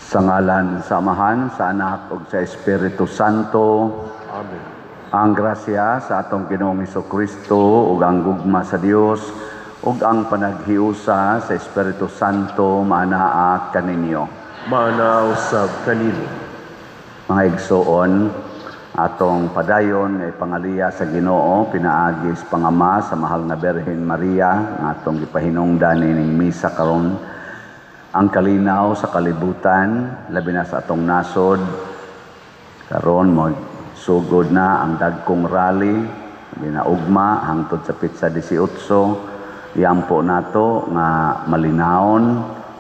Sa ngalan sa Amahan, sa Anak, ug sa Espiritu Santo. Amen. Ang grasya sa atong Ginoong Hesukristo ug ang gugma sa Dios ug ang panaghiusa sa Espiritu Santo manaa kaninyo. Maana usab kanino. Mga igsoon, atong padayon nga pangaliya sa Ginoo pinaagi sa Pangama sa mahal nga Birhen Maria nga atong gipahinungdan ining misa karon. Ang kalinaw sa kalibutan, labi na sa atong nasod, karon mo sugod na ang dagkong rally, binaugma hangtod sa Pitsa 18, iampo nato nga malinawon,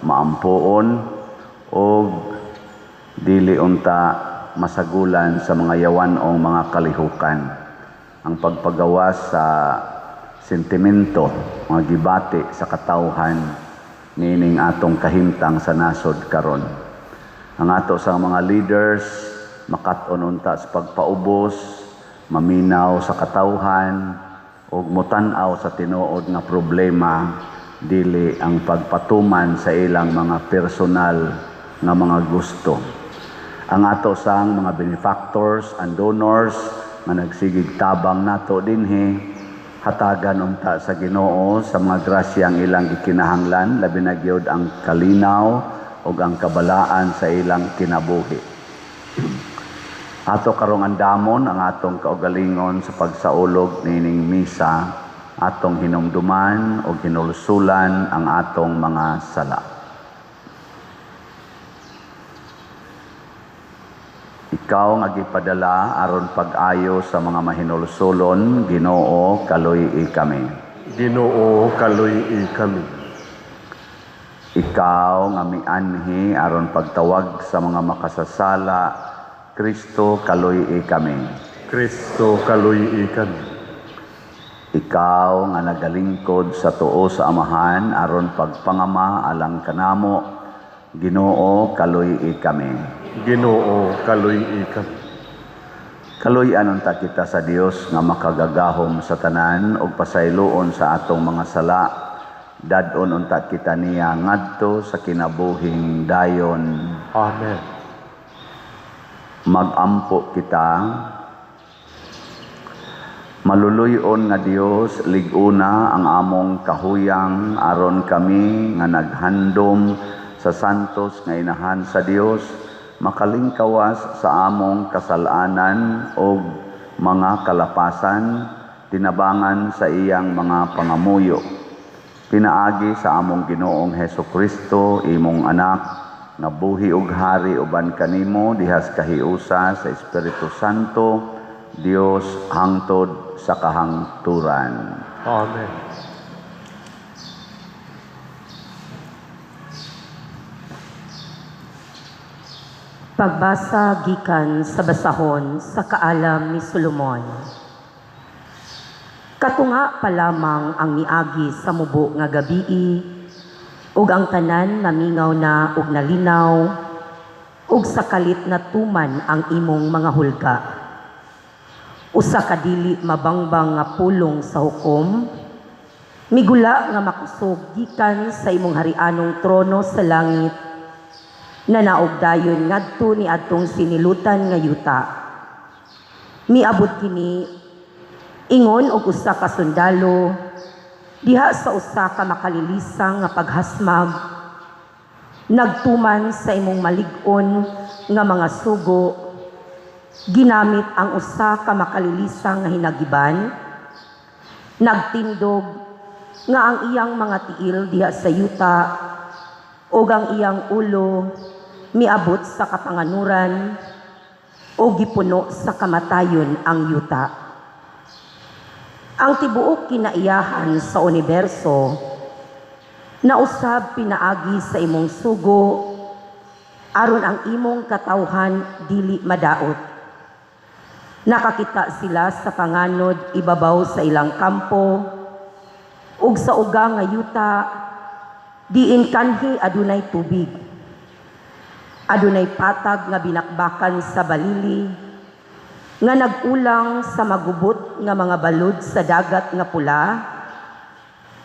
maampuon, o dili unta masagulan sa mga yawan o mga kalihukan. Ang pagpagawas sa sentimento, mga gibati sa katawhan, nining atong kahimtang sa nasod karon. Ang ato sa mga leaders makat-on unta sa pagpaubos, maminaw sa katawhan ug motan-aw sa tinuod nga problema, dili ang pagpatuman sa ilang mga personal nga mga gusto. Ang ato sang mga benefactors and donors nga nagsigig tabang nato dinhi, hatagan unta sa Ginoo sa mga grasyang ilang gikinahanglan, labi na gyud ang kalinaw ug ang kabalaan sa ilang kinabuhi. Ato karong andamon ang atong kaugalingon sa pagsaulog nining misa, atong hinumduman ug hinulsulan ang atong mga sala. Ikaw nga gipadala aron pag-ayo sa mga mahinulsulon, Ginoo, kaluy-i kami. Ginoo, kaluy-i kami. Ikaw nga mianhi aron pagtawag sa mga makasasala, Kristo, kaluy-i kami. Kristo, kaluy-i kami. Ikaw nga nagalingkod sa tuo sa Amahan aron pagpangama alang kanamo, Ginoo, kaluy-i kami. Ginoo, kaluy-i kami. Kaluy-an unta kita sa Dios nga makagagahom sa tanan ug pasayloon sa atong mga sala. Dadon unta kita niya ngadto sa kinabuhing dayon. Amen. Magampo kita. Maluluyon nga Dios, liguna ang among kahuyang aron kami nga naghandom sa santos nga inahan sa Dios, makalingkawas sa among kasalanan o mga kalapasan, tinabangan sa iyang mga pangamuyo. Pinaagi sa among Ginoong Hesukristo, imong anak, nga buhi ug hari uban kanimo, dihas kahiusa sa Espiritu Santo, Dios hangtod sa kahangturan. Amen. Pagbasa gikan sa basahon sa kaalam ni Solomon. Katunga pa lamang ang miagi sa mubo nga gabii, ug ang tanan namingaw na ug nalinaw, ug sa kalit na tuman ang imong mga hulga. Usa ka dili mabangbang nga pulong sa hukom, migula nga makusog gikan sa imong harianong trono sa langit, na naugdayon ngadto ni adtong sinilutan nga yuta. Miabot kini ingon og usa ka sundalo diha sa usa ka makalilisang nga paghasmag, nagtuman sa imong malig-on nga mga sugo, ginamit ang usa ka makalilisang nga hinagiban, nagtindog nga ang iyang mga tiil diha sa yuta ug ang iyang ulo miabot sa kapanganuran o gipuno sa kamatayon ang yuta. Ang tibuok kinaiyahan sa universo na usab pinaagi sa imong sugo aron ang imong katawhan dili madaot. Nakakita sila sa panganod ibabaw sa ilang kampo ug sa ugang nga yuta diin kanhi adunay tubig. Adunay patag nga binakbakan sa balili, nga nagulang sa magubot nga mga balod sa dagat nga pula,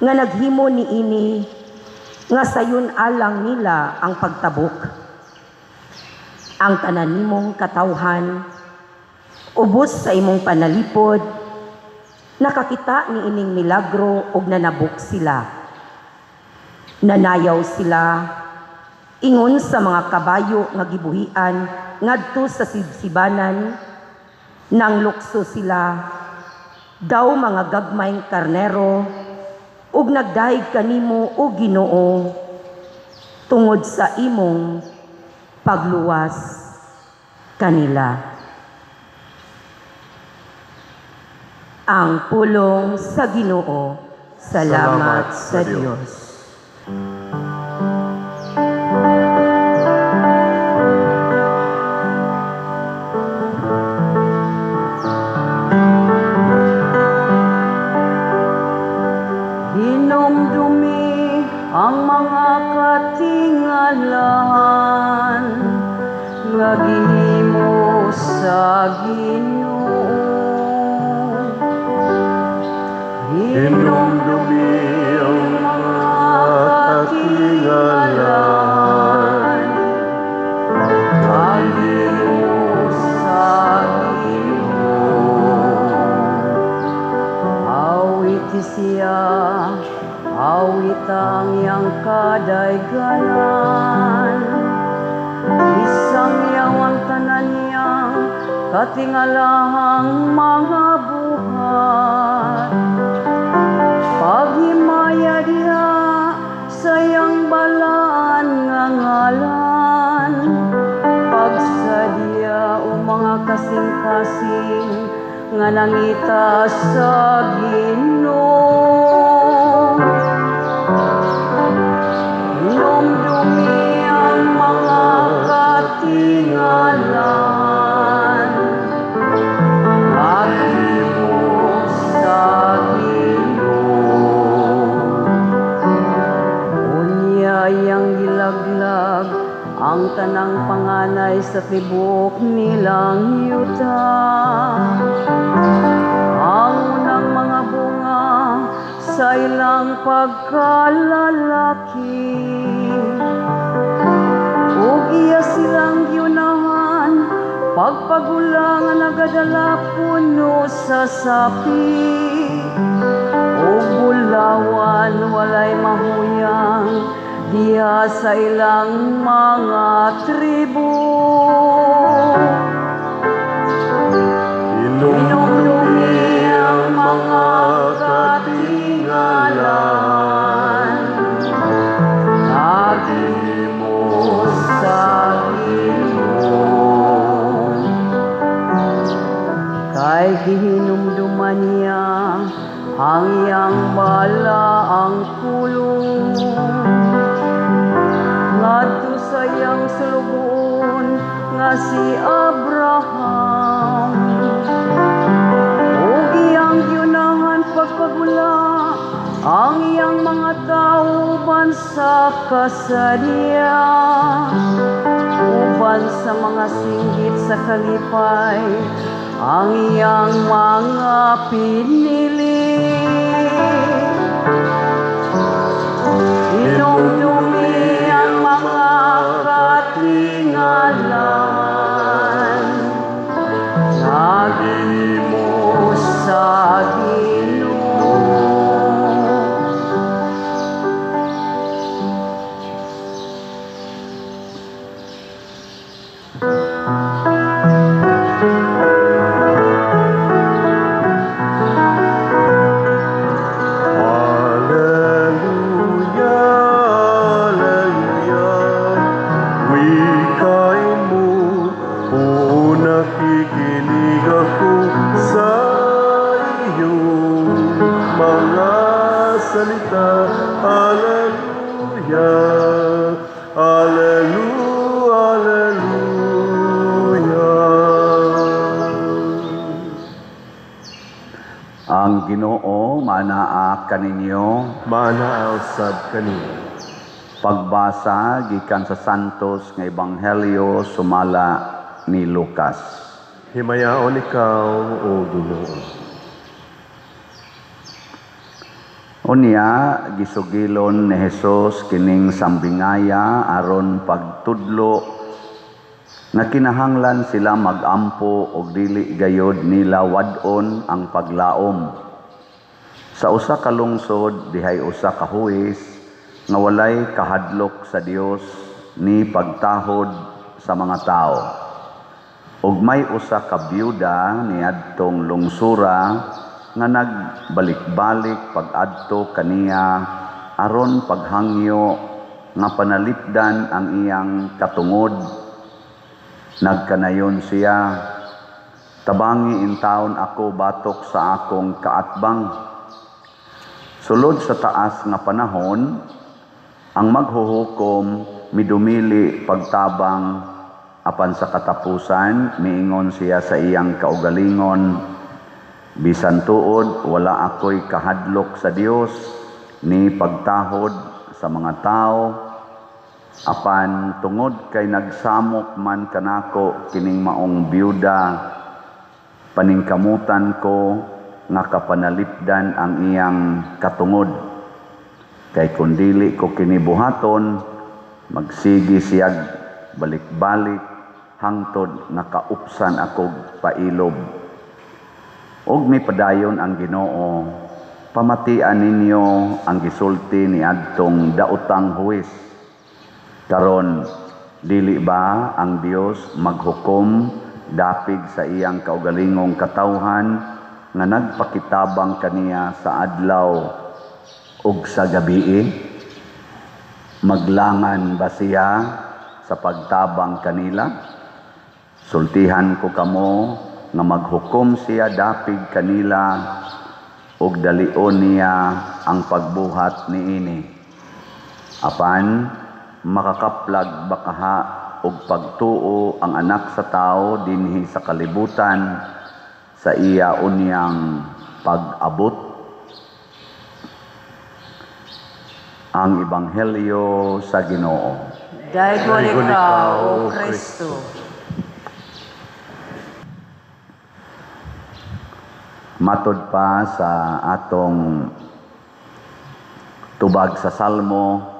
nga naghimo niini nga sayon alang nila ang pagtabok. ang tanan nimong katawhan, ubos sa imong panalipod, nakakita ni ining milagro ug nanabuk sila. Nanayaw sila, ingon sa mga kabayo nga gibuhian ngadto sa sibsibanan, nang lukso sila, daw mga gagmayng karnero, ug nagdahig kanimo o Ginoo, tungod sa imong pagluwas kanila. Ang pulong sa Ginoo. Salamat sa Diyos. Hinumdumi ang mga katingalahan nga gihimo sa Ginoo. Hinumdumi ang mga katingalahan nga gihimo sa Ginoo. Awit siya, awit ang iyang kadayganan, isang yawang tanan niyang katingalahang mga buhat. Paghimaya diha sa iyang balaan nga ngalan, pagsadya o mga kasing-kasing nga nangita sa Ginoo. Hinumdumi ang mga katingalan, maghimo sa Ginoo. Unyayang gilaglag ang tanang panganay sa tibok nilang yuta. Ang unang mga bunga sa ilang pagkalalaki, ug iya silang giunahan, pagpagulang nagadala puno sa sapi, ug bulawan walay mahuyang diha sa ilang mga tribo. Hinumdumi ang mga katingalan, naghimo sa Ginoo. Kay gihinumduman niya ang iyang balaang pulong, ngadto sa iyang sulugoon nga si Abraham. Ug iyang giunahan pagpagula ang iyang mga tauban sa kasadya, uban sa mga singgit sa kalipay, ang iyang mga pinili. Hinumdumi ang mga katingalan, naghimo sa Ginoo. Nakikinig ako sa iyong mga salita. Hallelujah, hallelujah, hallelujah. Ang Ginoo manaa kaninyo. Manaaw sab kanino. Pagbasa gikan sa Santos nga Ebanghelyo sumala ni Lucas. Himayaon ikaw, O Ginoo. Unya gisugilon ni Hesus kining sambingaya aron pagtudlo nga kinahanglan sila magampo og dili gayod nila wadon ang paglaom. Sa usa ka lungsod dihay usa ka huwis nga walay kahadlok sa Dios ni pagtahod sa mga tao. Ug may usa ka byuda niadtong lungsura nga nagbalik-balik pag-adto kaniya aron paghangyo nga panalipdan ang iyang katungod. Nagkanayon siya, tabangi in taon ako batok sa akong kaatbang. Sulod sa taas nga panahon, ang maghuhukom midumili pagtabang apan sa katapusan miingon siya sa iyang kaugalingon, bisan tuod wala ako'y kahadlok sa Dios ni pagtahod sa mga tao, apan tungod kay nagsamok man kanako kining maong byuda, paningkamutan ko nga kapanalipdan ang iyang katungod. Kay kung dili ko kinibuhaton, magsigi siyag balik-balik hangtod nakaupsan akog pailob. Og mipadayon ang Ginoo, pamatian ninyo ang gisulti ni adtong daotang huwis. Karon dili ba ang Dios maghukom dapig sa iyang kaugalingong katawhan nga nagpakitabang kaniya sa adlaw ug sa gabii? Maglangan ba siya sa pagtabang kanila? Sultihan ko kamo nga maghukom siya dapig kanila ug dalion niya ang pagbuhat niini. Apan makakaplag bakaha ug pagtuo ang anak sa tao dinhi sa kalibutan sa iya unyang pag-abot. Ang Ebanghelyo sa Ginoo. Daygon ikaw, O Kristo. Matod pa sa atong tubag sa Salmo,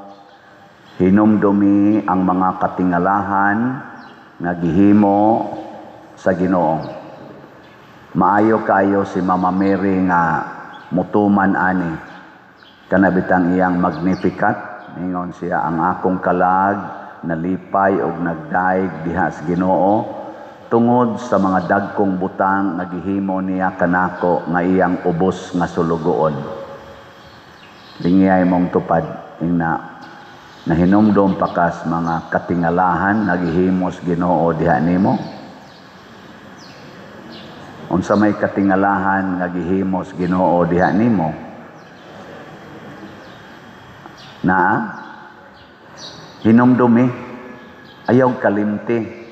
hinumdumi ang mga katingalahan nga gihimo sa Ginoo. Maayo kayo si Mama Mary nga mutuman ani kanabitang iyang Magnificat. Ingon siya, ang akong kalag nalipay og nagdaig diha sa Ginoo tungod sa mga dagkong butang nga gihimo niya kanako nga iyang ubos nga sulugoon. Lingiyay mong tupad ingna nahinumdom pakas mga katingalahan nga gihimos Ginoo diha nimo. Unsa may katingalahan nga gihimos Ginoo diha nimo? Na hinumdumi, ayaw kalimti.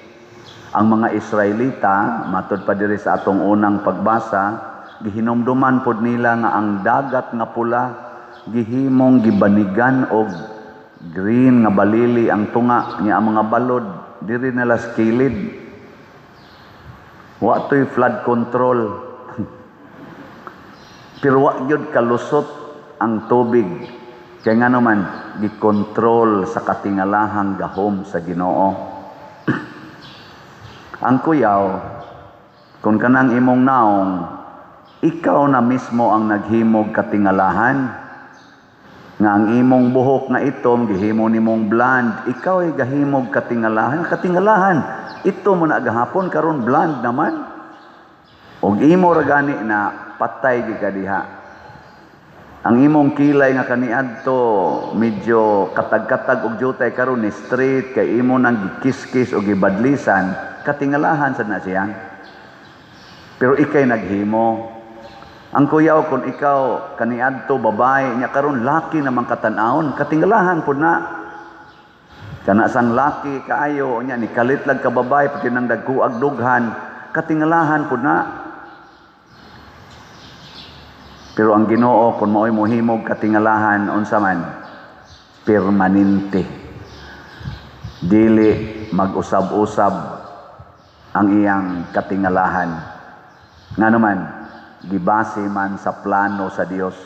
Ang mga Israelita, matod pa diri sa atong unang pagbasa, gihinumduman pod nila nga ang dagat nga pula gihimong gibanigan og green nga balili ang tunga niya, ang mga balod diri nila sa kilid. Wa to'y flood control. Pero wa gyud kalusot ang tubig. Kaya nga naman, gikontrol sa katingalahang gahom sa Ginoo. Ang kuyaw, kung kanang imong naong, ikaw na mismo ang naghimog katingalahan. Nga ang imong buhok na itom, gihimo nimong blonde, ikaw ay gahimog katingalahan. Katingalahan, ito mo na agahapon, karon blonde naman. Og imo ragani na patay gi kadiha. Ang imong kilay nga kaniadto medyo katag-katag og jutay karon ni straight kay imo nang gikis-kis og gibadlisan, katingalahan sad na siya. Pero ikay naghimo. Ang kuyaw kung ikaw kaniadto babae nya karon laki namang katan-awon, katingalahan pud na. Kana sang laki kaayo nya ni kalitlag ka babae pati nang dagkuag dughan, katingalahan pud na. Pero ang Ginoo kung mao'y mohimog katingalahan unsa man permanente. Dili mag-usab-usab ang iyang katingalahan. Nga naman gibase man sa plano sa Dios.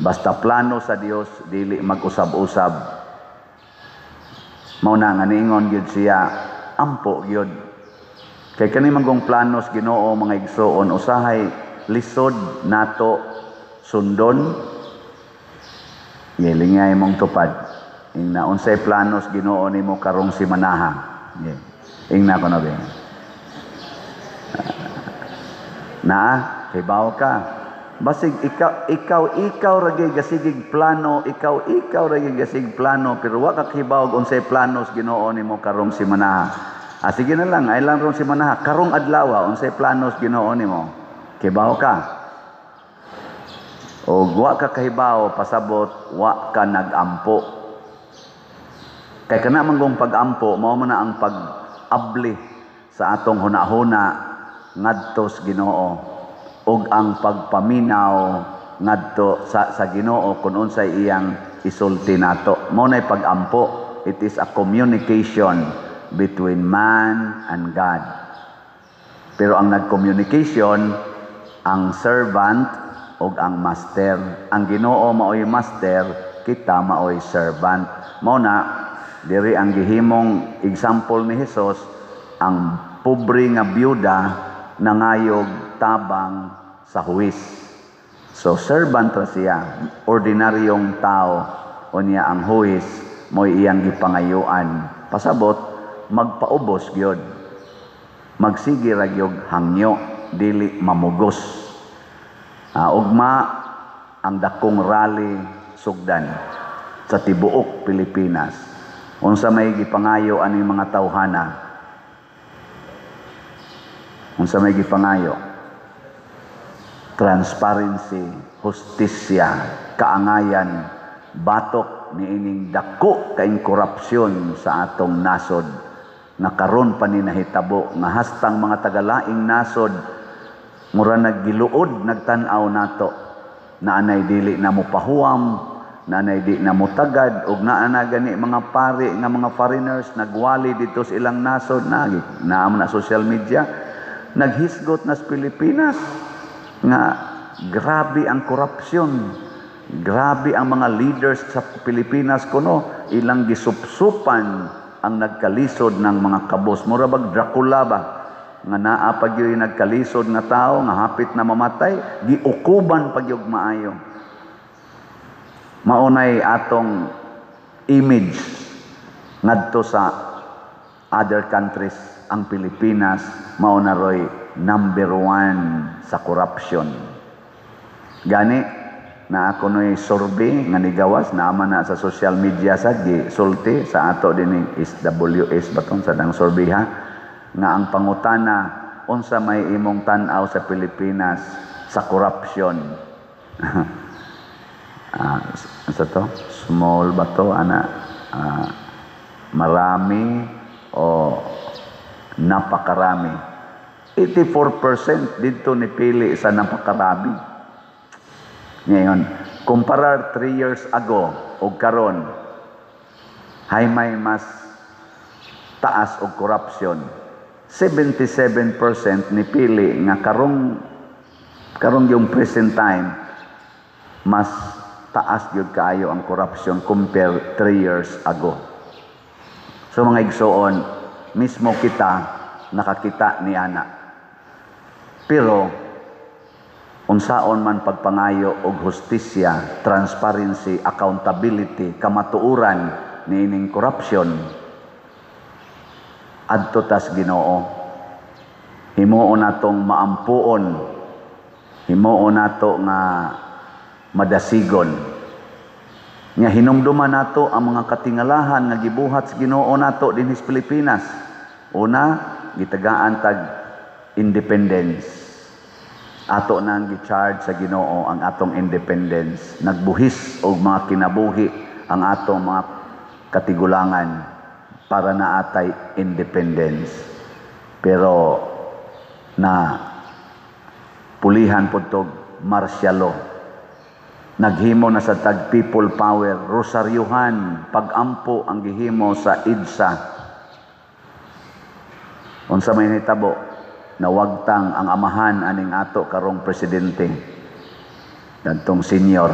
Basta plano sa Dios dili mag-usab-usab. Mao na nga niingon gyud siya, ampo gyud. Kay kani manggong planos Ginoo mga igsoon usahay lisod nato sundon ngilingay mong tupad. Ing na unsay planos Ginoo nimo karong simanaha. Ing na kono be. Na hibaw ka. Basig ikaw ragi gasigig plano, ikaw ragi gasig plano pero wa ka hibaw unsay planos Ginoo nimo karong simanaha. Sige na lang, ay lang ron simanaha karong adlaw unsay planos Ginoo nimo. Hibaw ka. O wa ka kahibaw pasabot wa ka nagampo. Kay kana manggong pagampo mao man na ang pag-abli sa atong hunahuna ngadto sa Ginoo ug ang pagpaminaw ngadto sa Ginoo kun unsay iyang isulti nato. Mao nay pagampo. It is a communication between man and God. Pero ang nag-communication ang servant ug ang master. Ang Ginoo maoy master, kita maoy servant. Mao na diri ang gihimong example ni Hesus, ang pobre nga byuda nangayog tabang sa huwis. So servant ra siya, ordinaryong tao, unya ang huwis mo'y iyang gipangayuan. Pasabot magpaubos gyud. Magsige ra gyud hangyo dili mamugos. Ugma ang dakong rally sugdan sa tibuok Pilipinas. Unsa may gipangayo aning mga tawhana? Unsa may gipangayo? Transparency, hustisya, kaangayan, batok niining dako kaing korupsyon sa atong nasod nga karon pa ni nahitabo nga hastang mga tagalaing nasod mura naggiluod nagtan-aw nato na anay dili na mo pahuam, na anay di na mo tagad ug naa na gani mga pari nga mga foreigners nagwali dito sa ilang nasod na na social media naghisgot na sa Pilipinas nga grabe ang korupsyon, grabe ang mga leaders sa Pilipinas kuno, ilang gisupsupan ang nagkalisod ng mga kabos. Mura bag Dracula ba? Nga naa pag yung nagkalisod nga tao, nga hapit na mamatay, giukuban pag yung maayo. Maunay atong image ngadto sa other countries, ang Pilipinas, mauna roy number 1 sa corruption. Gani, na ako no'y survey nga nigawas na ama na sa social media sa sulti sa ato din SWS baton sa dang survey ha nga ang pangutana unsa may imong tan-aw sa Pilipinas sa corruption. Sa to small ba to ana marami o napakarami. 84% dito ni pili sa napakarami. Ngayon, kumparar 3 years ago o karon, hay may mas taas og corruption. 77% ni pili nga karong yung present time mas taas gyud kaayo ang corruption compare 3 years ago. So mga igsoon, mismo kita nakakita ni ana. Pero unsaon man pagpangayo og hustisya, transparency, accountability, kamatuoran niining corruption adto tas Ginoo. Himuon natong maampuon, himuon nato nga madasigon. Nga hinumduman nato ang mga katingalahan nga gibuhat sa Ginoo nato dinhi sa Pilipinas. Una, gitagaan tag independence. Ato nang gi-charge sa Ginoo ang atong independence. Nagbuhis og mga kinabuhi ang atong mga katigulangan para naatay independence. Pero na pulihan pudtog martial law. Naghimo na sa tag people power, rosaryuhan, pagampo ang gihimo sa IDSA. Unsa may nitabo? Nawagtang ang amahan aning ato karong presidente dantong senior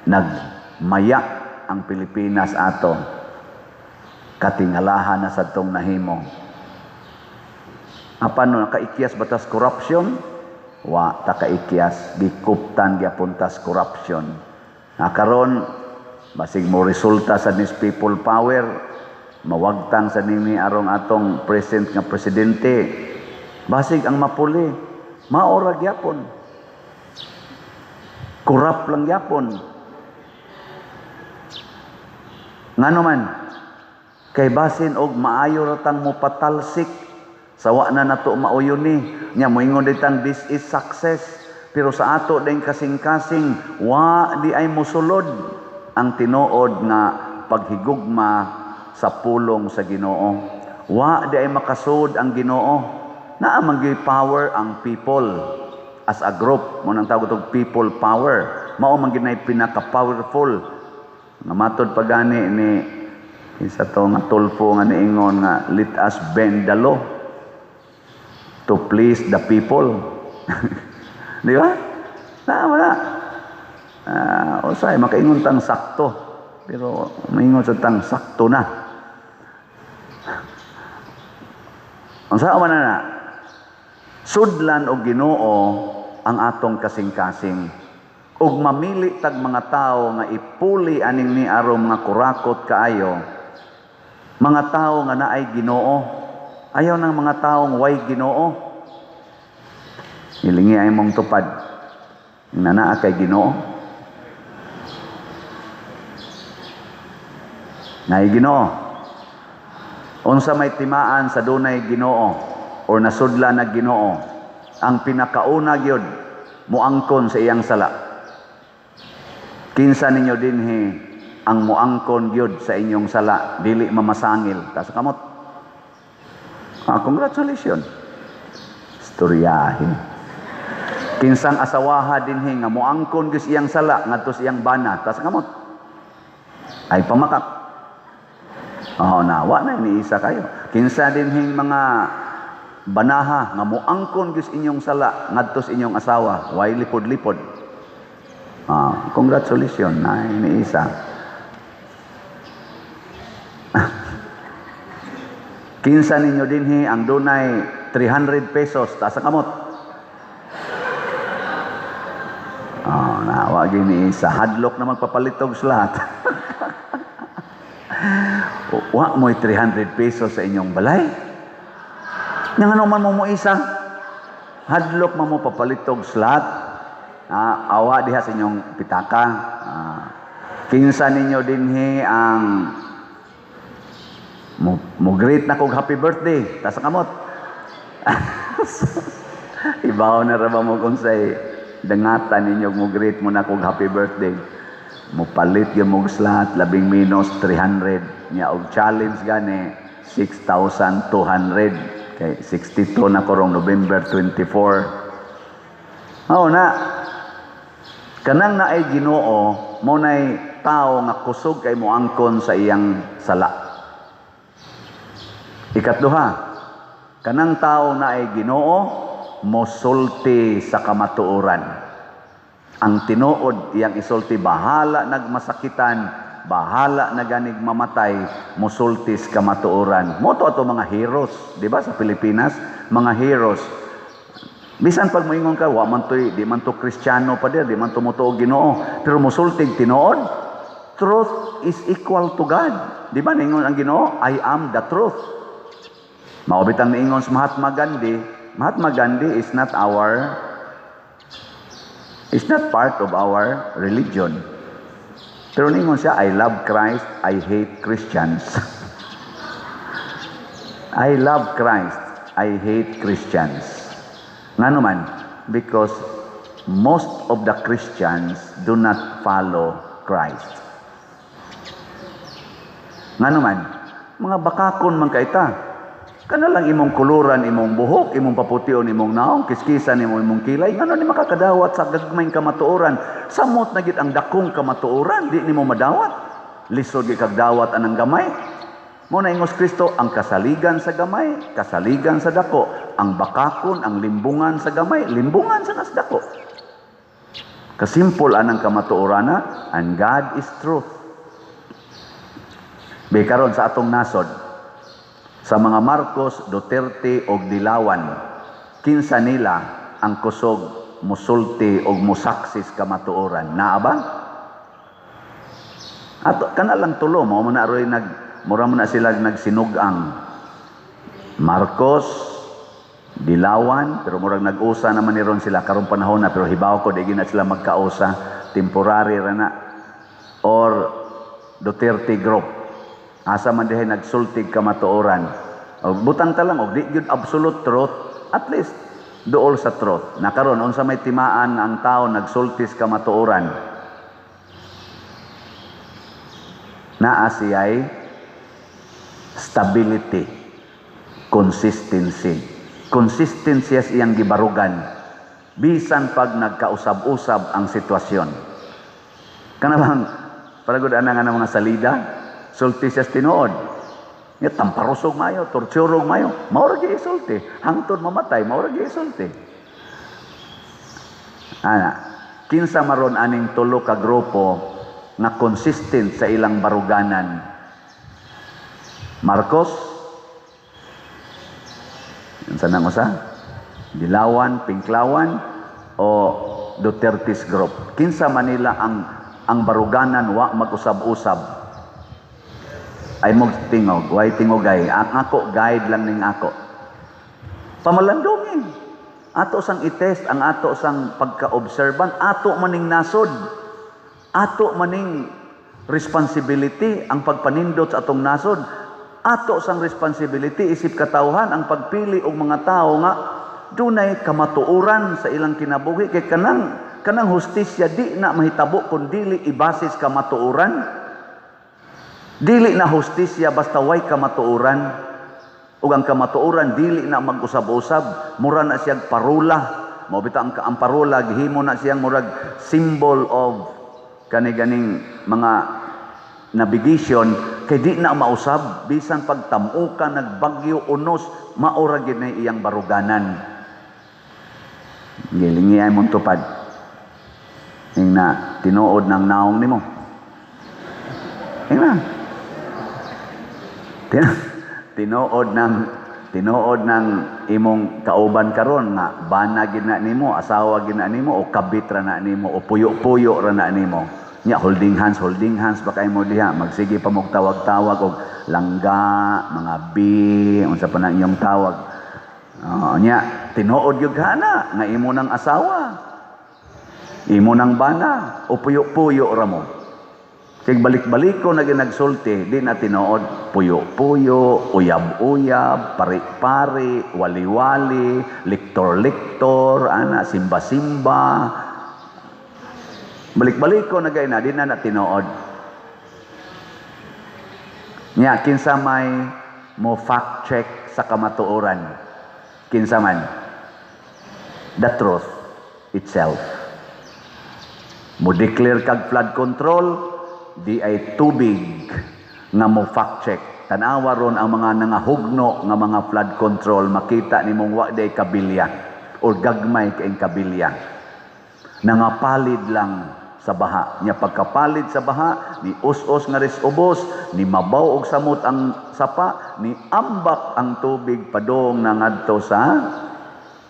nagmaya ang Pilipinas ato katingalahan na sa tong nahimo. Apan no nakaikyas batas corruption? Wa ta kaikyas, gikuptan gyapon tas corruption. Karon basig mo resulta sa this people power, mawagtang sa nini arong atong present nga presidente. Basig ang mapuli, maora gyapon. Corrupt lang gyapon. Ngano man kay basin og maayo ratang mo patalsik sawa na nato mauyon ni nya moingon ditang this is success, pero sa ato din kasing-kasing wa di ay mosulod ang tinuod nga paghigugma sa pulong sa Ginoo. Wa di ay makasud ang Ginoo. Naa man gyud power ang people as a group, mo nang tawag og people power. Mao man gyud nay pinaka-powerful. Namatod pa gani ni isa to nga tulfo nga niingon nga let us bend the law to please the people. Di ba? Wala. Usay makaingon tang sakto, pero maingon sa tang sakto na. Ang sa na sudlan og Ginoo ang atong kasing-kasing. Ug mamili tag mga tao nga ipuli aning ni aron mga kurakot kaayo, mga tao nga naay Ginoo. Ayaw ng mga taong way Ginoo. Ilingi ay mong tupad na naa kay Ginoo. Naay Ginoo. Unsa may timaan sa dunay Ginoo or nasudlan na Ginoo, ang pinakauna gyud muangkon sa iyang sala. Kinsa ninyo dinhi ang muangkon gyud sa inyong sala, dili mamasangil ta sa kamot. Congratulations. Istoryahe. Kinsang asawaha dinhi nga muangkon gyud sa iyang sala ngadto sa iyang bana ta sa kamot. Ay pamakak. Nawa na ni isa kayo. Kinsa dinhi mga banaha nga muangkon gyud sa inyong sala ngadto sa inyong asawa, way lipod-lipod. Congratulations na ini isa. Kinsa ninyo dinhi ang dunay 300 pesos ta sa kamot. Nawa gini isa hadlok na magpapalitog sa lahat. Wa mo'y 300 pesos sa inyong balay. Yang ano man mo isa hadlok mo papalitog sa lahat. Awa diha sa inyong pitaka. Kinsa ninyo dinhi ang mo-greet na kog happy birthday ta sa kamot. Ibaw na ra ba mo kung say dangatan ninyo mo-greet mo na kog happy birthday. Mupalit gyud mo slat labing minus 300 nya og challenge gani 6,200 kay 62 na karong November 24. Na kanang naay Ginoo mo nay tao nga kusog kay moangkon sa iyang sala. Ikatduha, kanang tao naay Ginoo mosulti sa kamatuoran. Ang tinuod iyang isulti bahala nagmasakitan, bahala naganig mamatay, musultis kamatuoran. Mo to ato mga heroes, di ba sa Pilipinas, mga heroes. Bisan pag moingon ka, wa man to'y, di man to Kristiyano pa di man to motuo Ginoo, pero musultig tinuod, truth is equal to God. Di ba ningon ang Ginoo, I am the truth. Maubitang niingon sa Mahatma Gandhi is not part of our religion. Pero ningon siya, I love Christ, I hate Christians. I love Christ, I hate Christians. Nga naman, because most of the Christians do not follow Christ. Nga naman, mga bakakon man kaita. Kana lang imong kuluran, imong buhok, imong papution, imong naong, kiskisan, imong kilay. Nga ni makakadawat sa gagmayng kamatuoran. Samot na gid ang dakong kamatuoran, di nimo madawat. Lisod gid kag dawat anang gamay. Mo na ingos Kristo, ang kasaligan sa gamay, kasaligan sa dako, ang bakakon, ang limbungan sa gamay, limbungan sa dako. Kasimpol anang kamatuorana, and God is truth. Karon sa atong nasod, sa mga Marcos, Duterte o Dilawan, kinsa nila ang kusog musulti o musaksis kamatuoran. Naa ba? Ato kana lang tulo mo na roy mura mo na sila nagsinugang. Marcos, Dilawan, pero murag nag-usa naman ni ron sila karong panahon na, pero hibaw ko di na sila magkausa, temporary ra na. Or Duterte group. Asa man dihay nagsultig kamatuoran. O butang ta lang og di gyud absolute truth, at least duol sa truth. Na karon unsa may timaan ang tao nagsultis kamatuoran. Naa siya'y stability, consistency. Consistency sa iyang gibarugan. Bisan pag nagkausab-usab ang sitwasyon. Kanabang paragod ana nga mga salida, sulti siya tinuod. Nga tamparusog mayo, torturog mayo, maura gi isulti. Hangtod mamatay, maura gi isulti. Ana, kinsa maron aning tulo ka grupo na consistent sa ilang baruganan. Marcos, unsa nang usa? Dilawan, Pinklawan o Duterte's group. Kinsa Manila ang baruganan wa mag-usab-usab. Ay mo tingog, way tingogay. Ang ako guide lang ning ako. Pamalandongin. Ato sang i-test ang ato sang pagka-observant, ato maning nasod. Ato maning responsibility ang pagpanindot sa atong nasod. Ato sang responsibility isip katawhan ang pagpili og mga tao nga dunay kamatuoran sa ilang kinabuhi kay kanang hustisya di na mahitabo kun dili ibasis kamatuoran. Dili na hustisya basta way kamatuoran. Ug ang kamatuoran dili na mag-usab-usab, mura na siyang parula. Mao bitaw ang parula gihimo na siyang murag symbol of kani-ganing mga navigation kay di na mausab bisan pagtamu ka nagbagyo unos maura gid na iyang baruganan. Gilingi ay mong tupad. Ing na tinuod ng naong nimo. Ing na. Tinuod ng imong kauban karon nga bana gid na nimo, asawa gid na nimo o kabit ra na nimo o puyo-puyo ra na nimo. Nya holding hands ba kay mo diha, magsige pa mog tawag-tawag og langga, mga bi, unsa pa na inyong tawag. Nya tinuod gyud kana nga imo nang asawa. Imo nang bana o puyo-puyo ra mo. Kaya balik-balik ko na ginagsulti, di na tinuod, puyo-puyo, uyab-uyab, pari-pari, wali-wali, liktor-liktor, simba-simba. Balik-balik ko na gayna, di na tinuod. Nya, kinsa may mo fact-check sa kamatuoran. Kinsa man. The truth itself. Mo declare kag flood control, di ay tubig nga mo fact check. Tanawa ron ang mga nangahugno nga mga flood control, makita nimong wa day kabilya or gagmay kaing kabilya. Nangapalid lang sa baha. Nya pagkapalid sa baha, ni us-us nga ris ubos, ni mabaw og samot ang sapa, ni ambak ang tubig padong nangadto sa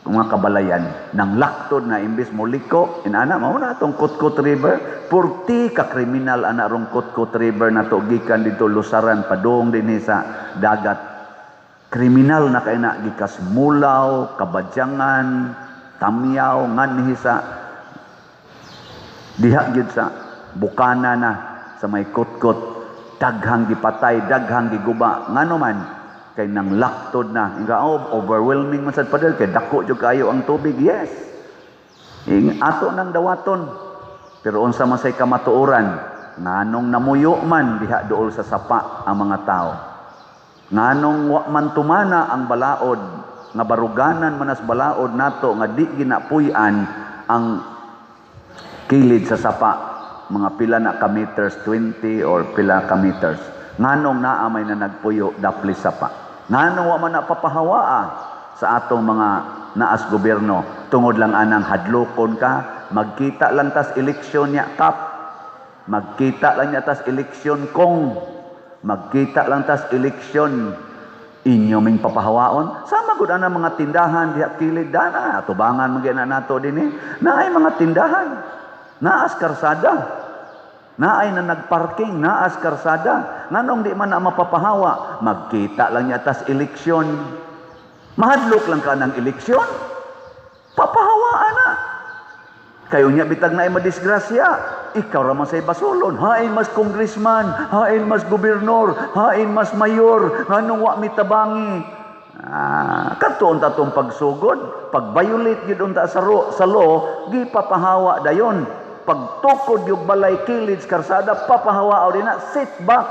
mga kabalayan nang laktod na imbis mo liko inana mao na atong Kutkut River. Purti ka kriminal ana rong Kutkut River na to gikan dito lusaran padung dinhi sa dagat. Kriminal na kay na gikas Mulaw, Kabadyangan, Tamyaw nganhi sa diha gyud sa bukana na sa may Kutkut, daghang gipatay, daghang giguba ngano man kay nang laktod na. Overwhelming man sad padel kay dako jud kayo ang tubig. Yes. Ato nang dawaton. Pero unsa man say kamatuoran, nganong namuyo man diha duol sa sapa ang mga tao. Nganong wa man tumana ang balaod nga baruganan manas balaod nato nga di ginapuy-an ang kilid sa sapa, mga pila na ka meters, 20 or pila ka meters. Nganong naa may na nagpuyo dapli sapa. Nganong wa man napapahawaa sa atong mga naas gobyerno tungod lang anang hadlokon ka, magkita lang tas eleksyon niya kap, magkita lang niya tas eleksyon kong, Magkita lang tas eleksyon, inyo ming papahawaon. Sama gud ana mga tindahan diha kilid dana, atubangan magyana nato dinhi. Naay mga tindahan, naas karsada. Naay na nagparking, naas karsada. Nganong di man na mapapahawa, magkita lang niya tas eleksyon. Mahadlok lang ka ng eleksyon. Papahawaan na. Kayo niya bitag na ay madisgrasya. Ikaw raman say basulon. Hain mas congressman, hain mas gobernador, hain mas mayor, nganong wa mitabangi. Katuon ta tong pagsugod, pag-violate gyud unta sa law, gipapahawa dayon. Pagtukod yung balay kilid sa karsada, papahawa o din na, sit back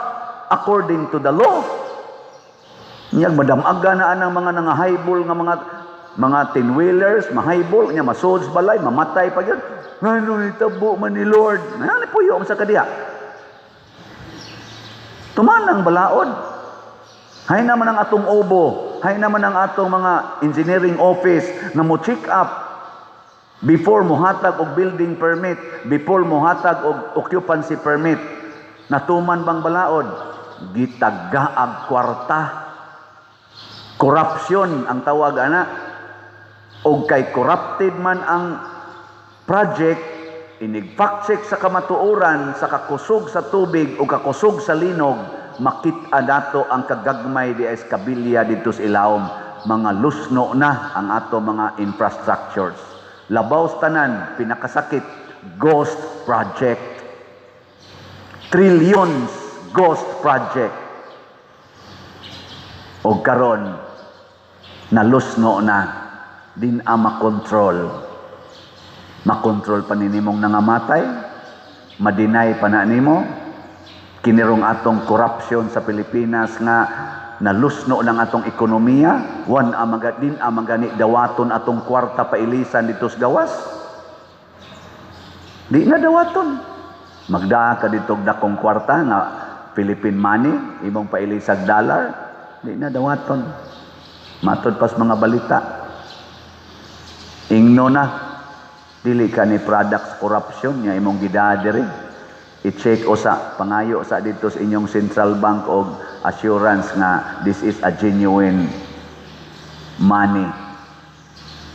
according to the law. Niyag madamaga na anang mga nangahaybol nga mga tin-wheelers, mahaybol, niya masuod sa balay, mamatay pa yun. Ano itabo man ni Lord? Ano puyo sa kadiya? Tumanang balaod. Hay naman ang atong obo, hay naman ang atong mga engineering office na mo check up before mo hatag og building permit, before mo hatag og occupancy permit. Natuman bang balaod? Gitagaag kwarta. Corruption ang tawag ana. Og kay corrupted man ang project, inig-fact-check sa kamatuoran, sa kakusog sa tubig o kakusog sa linog, makita nato ang kagagmay di eskabilya dito sa ilawom. Mga lusno na ang ato mga infrastructures. Labaw sa tanan, pinakasakit, ghost project. Trillions ghost project. O karon, nalusno na, din makontrol. Makontrol pa ninimong nangamatay, madinay pa na nimo, kinirong atong corruption sa Pilipinas nga nalusno ng atong ekonomiya, din amagani dawaton atong kwarta pailisan dito sa gawas. Di na dawaton. Magdaa ka dito dakong kwarta nga Philippine money, imong pailisag dollar, di na dawaton. Matod pas mga balita. Ingno na, dili ka ni products corruption, nga imong gidadiri. I-check o sa pangayo sa dito sa inyong central bank o assurance nga this is a genuine money.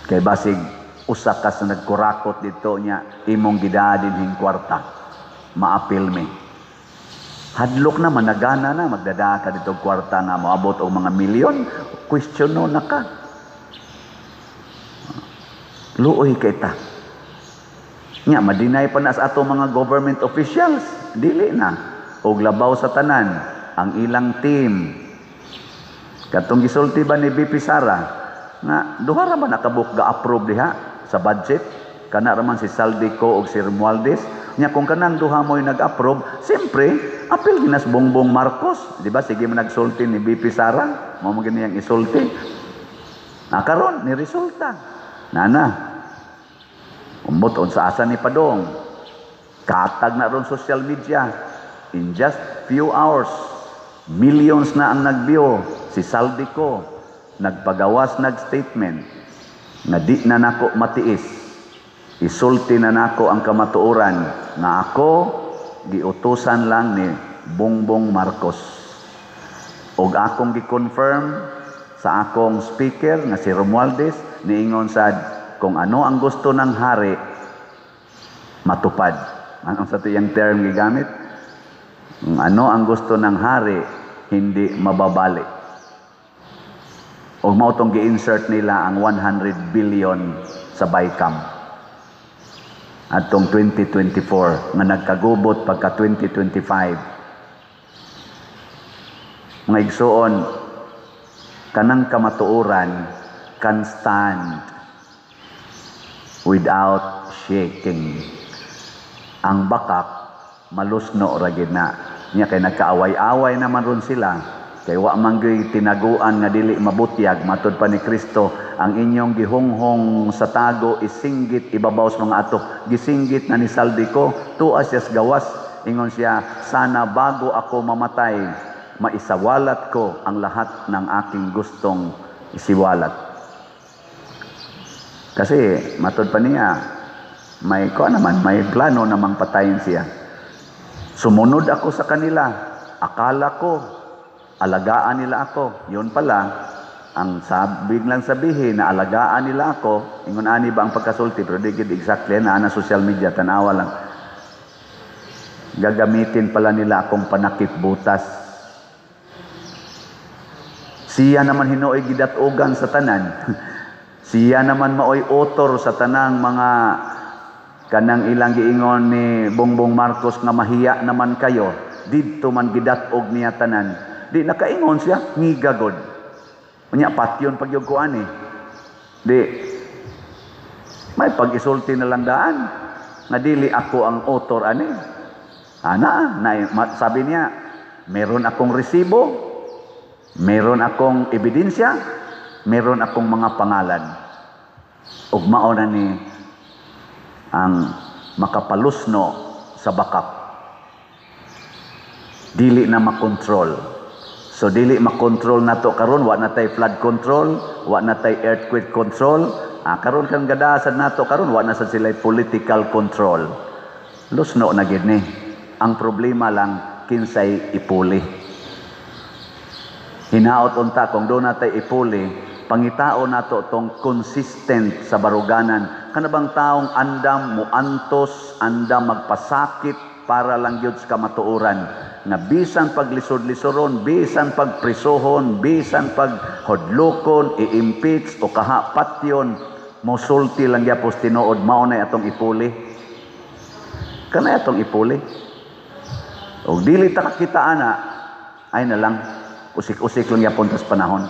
Kay basig usa ka sa nagkurakot dito niya imong gidadinhing kwarta. Maapil mi. Hadlok na managana na magdada ka dito kwarta nga moabot og mga milyon, question no na ka. Luoy kay ta. Nya madinay pa na sa ato mga government officials, dili na og labaw sa tanan ang ilang team. Katong gisulti ba ni BP Sara nga duha ra man nakabuk ga-approve diha sa budget, kana ra man si Saldico og si Romualdez. Nya kung kanang duha mo'y nag-approve, siyempre apil ginas Bongbong Marcos, di ba? Sige man nagsulti ni BP Sara, mao mo gini isulti. Karon ni resulta. Nana, umbot sa asa ni Padong. Katag na ron social media. In just few hours, millions na ang nag-view. Si Saldico, nagpagawas nag-statement na di na nako matiis. Isulti na nako ang kamatuoran na ako giutusan lang ni Bongbong Marcos. Og akong gi-confirm sa akong speaker nga si Romualdez, niingon sad kung ano ang gusto ng hari matupad. Ano sa tiyang term gigamit? Kung ano ang gusto ng hari hindi mababali. O mao tong gi-insert nila ang 100 billion sa BICAM atong 2024 nga nagkagubot pagka 2025. Mga igsuon, kanang kamatuoran can stand without shaking. Ang bakak malusno ra gid na. Nya kay nagkaaway-away naman ron sila. Kay wa man gyud tinaguan nga dili mabutyag matud pa ni Kristo, ang inyong gihunghong sa tago isinggit ibabaw sa mga ato. Gisinggit na ni Saldico, tuas siya sa gawas. Ingon siya, sana bago ako mamatay, maisawalat ko ang lahat ng aking gustong isiwalat. Kasi matod pa niya, may plano namang patayin siya. Sumunod ako sa kanila. Akala ko alagaan nila ako. Yun pala, ang biglang sabihin na alagaan nila ako, ingon ani ba ang pagkasulti, pero di gid exactly na social media, tanawa lang. Gagamitin pala nila akong panakip butas. Siya naman hinuoy gidatugan sa tanan. Siya naman maoy author sa tanang mga kanang ilang giingon ni Bongbong Marcos nga mahiya naman kayo. Didto man gidatog niya tanan. Di nakaingon siya, ngigagod. Unya patyon pagyug ko ani. Di may pag-isulti na lang daan nga dili ako ang author ani. Sabi niya, meron akong resibo, meron akong ebidensya, meron akong mga pangalan. Ug mao na ni ang makapalusno sa bakak. Dili na makontrol. So dili makontrol nato karon, wa na tay flood control, wa na tay earthquake control. Karon kang gadasan nato karon, wa na sa sila political control. Lusno na gid ni. Ang problema lang kinsay ipuli. Hinaot unta kung do natay ipuli, pangitao nato tong consistent sa baruganan. Kanabang taong andam muantos, andam magpasakit para lang gyud sa kamatuoran. Nga bisan paglisod-lisoron, bisan pagprisohon, bisan paghodlokon, i-impeach o kahapatyon, mosulti lang gyapos tinuod, mao na atong ipuli. Kana atong ipuli. O dili ta kakita ana, ay na lang, usik-usik lang yapon tas panahon.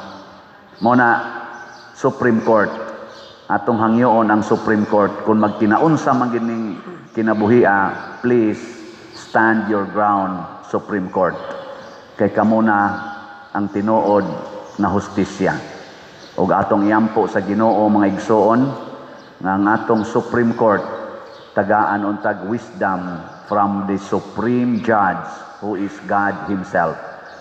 Muna, Supreme Court, atong hangyoon ang Supreme Court, kung magkinaunsa man gining kinabuhia, please stand your ground, Supreme Court. Kay kamo na ang tinuod na hustisya. O atong iampo sa Ginoo mga igsoon, nga ang atong Supreme Court, tagaan untag wisdom from the Supreme Judge who is God Himself.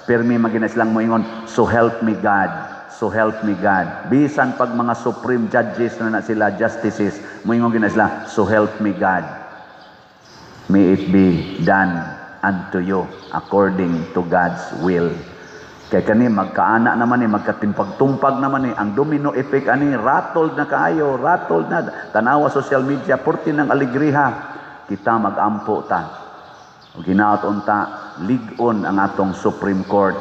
Pirmi maginas lang mo ingon, so help me God, so help me God. Bisan pag mga Supreme Judges na sila, justices, mo ingon ginas lang, so help me God. May it be done unto you according to God's will. Kay kani magkaana naman ni magkatimpag-tumpag naman ni ang domino effect ani rattled na kaayo, rattled na tanawa social media purti ng alegriha. Kita magampo ta. O ginaot unta ligon ang atong Supreme Court,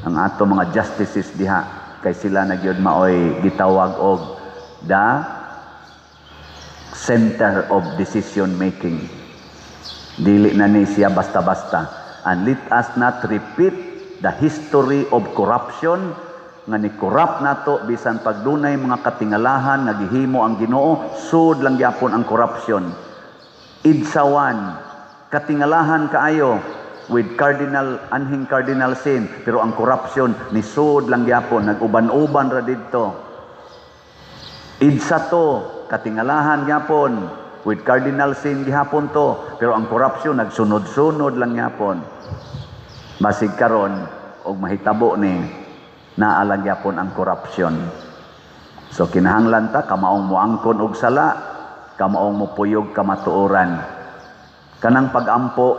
ang atong mga justices diha kay sila na gyud maoy gitawag og the center of decision making. Dili na ni siya basta-basta. And let us not repeat the history of corruption nga ni corrupt nato bisan pagdunay mga katingalahan nagihimo ang Ginoo, sud lang gyapon ang corruption. Idsawan, katingalahan kaayo with anhing cardinal sin, pero ang corruption ni sud lang gyapon, nag-uban-uban ra didto. Idsato, katingalahan gyapon with cardinal sin gihapon to, pero ang corruption nagsunod-sunod lang gyapon. Basig karon og mahitabo ni naala gyapon ang corruption. So kinahanglan ta kamaong moangkon og sala, kamaong mupuyog kamatuoran. Kanang pag-ampo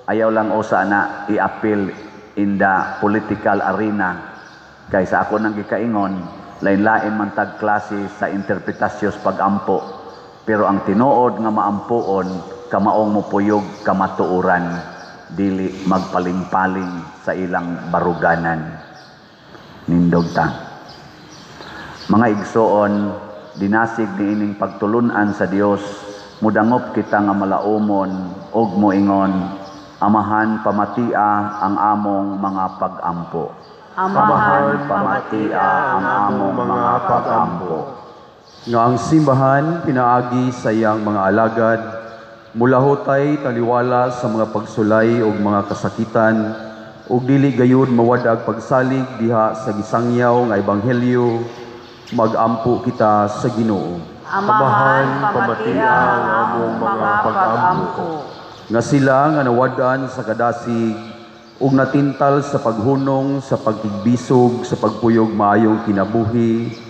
ayaw lang usa na i-appeal in the political arena. Kay sa ako nang gikaingon, lain-lain man tag klase sa interpretasyos pag-ampo. Pero ang tinuod nga maampuon, kamaong mupuyog kamatuoran, dili magpaling-paling sa ilang baruganan. Nindog ta. Mga igsoon, dinasig niining pagtulunan sa Dios, mudangop kita nga malaumon og moingon, amahan pamatia ang among mga pag-ampo. Amahan pamatia ang among mga pag-ampo. Nga ang simbahan pinaagi sa iyang mga alagad, mula hotay taliwala sa mga pagsulay o mga kasakitan, ug dili gayud mawadag pagsalig diha sa gisangyaw nga ebanghelyo, magampo kita sa Ginoo. Amahan pamatia ang among mga pag-ampo. Nga sila nga nawadan sa kadasig ug natintal sa paghunong, sa pagtigbisog, sa pagpuyog maayong kinabuhi,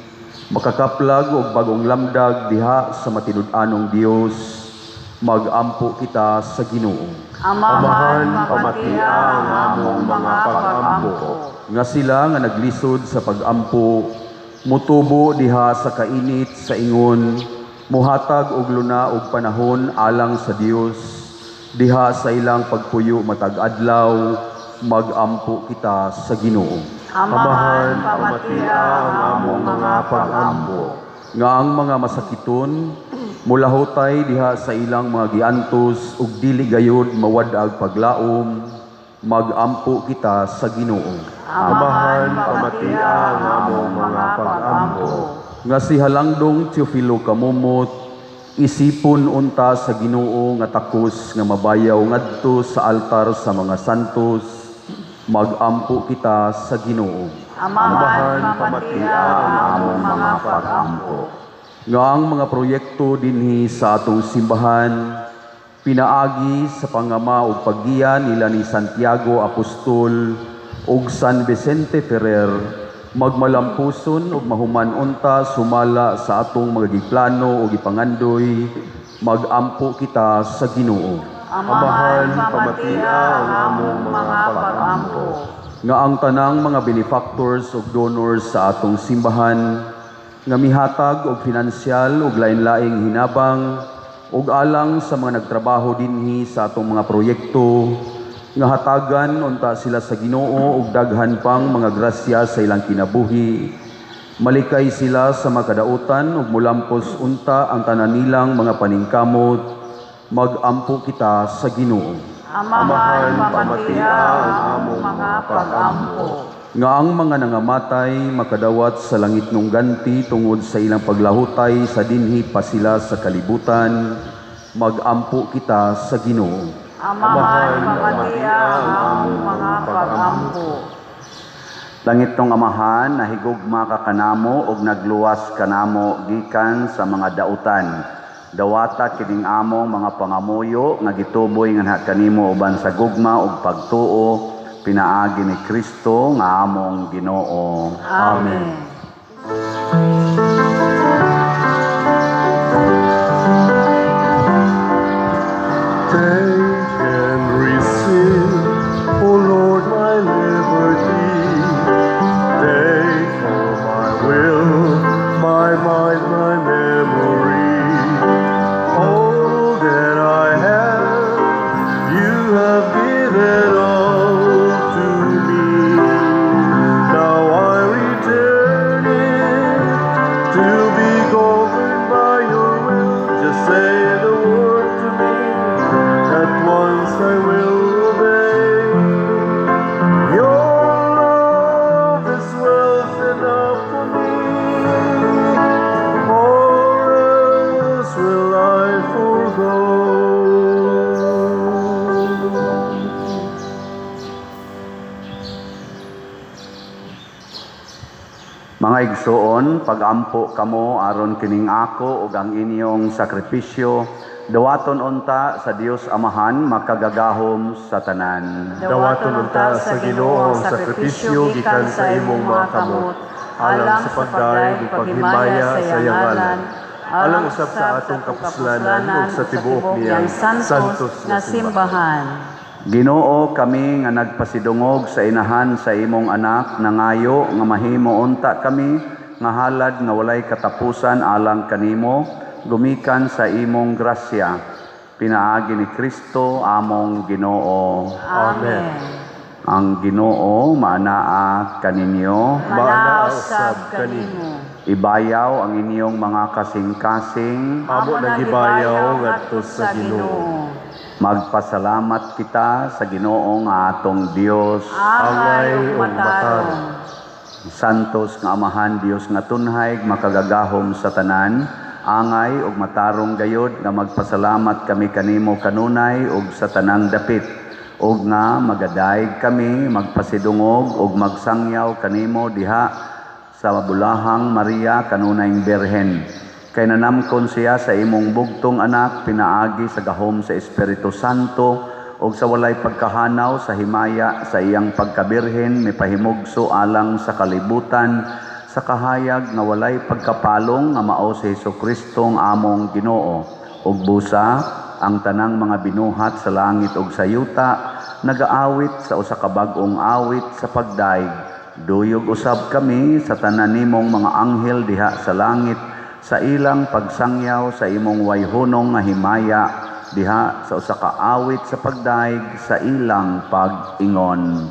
makakaplag og bagong lamdag diha sa matinud-anong Dios, magampo kita sa Ginoo. Amahan pamatia ang among mga pag-ampo. nga sila nga naglisod sa pagampo, mutubo diha sa kainit sa ingon, muhatag og luna og panahon alang sa Dios, diha sa ilang pagpuyo matag adlaw, magampo kita sa Ginoo. Amahan, pamatia ang among mga pag-ampo. Nga ang mga masakiton, mulahotay diha sa ilang mga giantos ug dili gayud mawadag paglaom, magampo kita sa Ginoo. Amahan, pamatia ang among mga pag-ampo. Nga si Halangdong Teofilo Kamumot, isipon unta sa Ginoo nga takos nga mabayaw ngadto sa altar sa mga santos, magampo kita sa Ginoo. Amahan, pamatia ang among mga pag-ampo. Nga ang mga proyekto dinhi sa atong simbahan, pinaagi sa pangama ug paggiya nila ni Santiago Apostol ug San Vicente Ferrer, magmalampuson ug mahuman unta sumala sa atong mga giplano ug gipangandoy, magampo kita sa Ginoo. Amahan, pamatia ang among mga pag-ampo. Nga ang tanang mga benefactors ug donors sa atong simbahan, nga mihatag og finansyal ug lain-laing hinabang ug alang sa mga nagtrabaho dinhi sa atong mga proyekto, nga hatagan unta sila sa Ginoo ug daghan pang mga grasya sa ilang kinabuhi. Malikay sila sa makadautan ug mulampos unta ang tanan nilang mga paningkamot, magampo kita sa Ginoo. Amahan, pamatia ang among mga pag-ampo. Nga ang mga nangamatay makadawat sa langit nung ganti tungod sa ilang paglahutay sa dinhi pa sila sa kalibutan, magampo kita sa Ginoo. Amahan, pamatia ang among mga pag-ampo. Langit tong Amahan, nahigugma ka kanamo ug nagluwas kanamo gikan sa mga dautan. Dawata kining among mga pangamuyo nga gituboy nga kanimo uban sa gugma ug pagtuo, pinaagi ni Kristo nga among Ginoo. Amen. Take and receive, O Lord, my liberty. Take all my will, my mind, my memory. All that I have, you have given all to me. Now I return it to be governed by your will. Just say the word to me, at once I will obey. Your love is wealth enough for me, or else will I forgo. Mga igsoon, pagampo kamo aron kining ako ug ang inyong sakripisyo, dawaton unta sa Dios Amahan makagagahom sa tanan. Dawaton unta sa Ginoo ang sakripisyo gikan sa imong mga kamot, alang sa pagdaig ug paghimaya sa iyang ngalan, alang usab sa atong kapuslanan ug sa tibuok niyang santos nga simbahan. Ginoo, kami nga nagpasidungog sa inahan sa imong anak, nangayo nga mahimo unta kami nga halad nga walay katapusan alang kanimo, gumikan sa imong grasya. Pinaagi ni Kristo among Ginoo. Amen. Ang Ginoo maanaa kaninyo, Manaaw sab kanimo. ibayaw ang inyong mga kasing-kasing, Amo nagibayaw ngadto sa Ginoo. magpasalamat kita sa Ginoo nga atong Dios. Angay ug matarong. Santos nga Amahan, Dios nga tunhay makagagahom sa tanan, angay ug matarong gayod nga magpasalamat kami kanimo kanunay ug sa tanang dapit, ug nga magadayeg kami magpasidungog ug magsangyaw kanimo diha sa Bulahang Maria kanunayng Birhen. Kay nanamkon siya sa imong bugtong anak, pinaagi sa gahom sa Espiritu Santo ug sa walay pagkahanaw sa himaya sa iyang pagkabirhen, mipahimugso alang sa kalibutan sa kahayag nga walay pagkapalong nga mao si Hesukristo ang among Ginoo, ug busa ang tanang mga binuhat sa langit ug sa yuta, nagaawit sa usa ka bag-ong awit sa pagdaig. Duyog usab kami sa tanan nimong mga anghel diha sa langit, sa ilang pagsangyaw sa imong wayhunong nga himaya, diha sa usa ka awit sa pagdaig sa ilang pag-ingon.